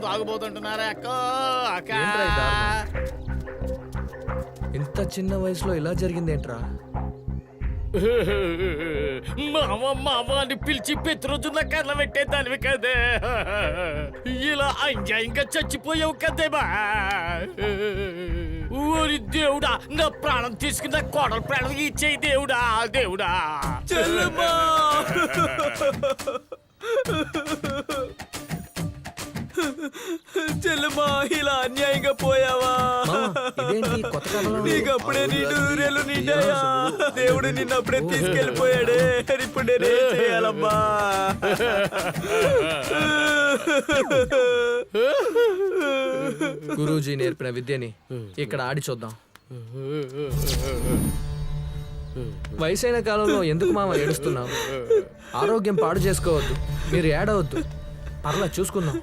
తాగుపోతుంటున్నారా అక్క అక్క ఏంట్రా ఈ దారుణం? ఇంత చిన్న వయసులో ఇలా జరిగిందేంట్రా? మామ అని పిలిచి ప్రతిరోజు నా కళ్ళ పెట్టేదానివి కదే, ఇలా అన్యాయంగా చచ్చిపోయావు కదేమా. ఓరి దేవుడా, నా ప్రాణం తీసుకున్న కోడల ప్రాణం ఇచ్చేయి దేవుడా దేవుడా. చెల్లెమ్మా చెల్లెమ్మా, ఇలా అన్యాయంగా పోయావా? మామ, ఇదేంటి కొత్త కథలో? నీకు అప్పుడే నిండు నూరేళ్ళు నిండాయా? దేవుడు నిన్ను అప్పుడే తీసుకెళ్ళిపోయాడే. ఇప్పుడు నేనేం చేయాలమ్మా? గురూజీ నేర్పిన విద్యని ఇక్కడ ఆడి చూద్దాం. వయసైన కాలంలో ఎందుకు మామ ఏడుస్తున్నావు? ఆరోగ్యం పాడు చేసుకోవద్దు, మీరు ఏడవద్దు, పర్లా చూసుకుందాం.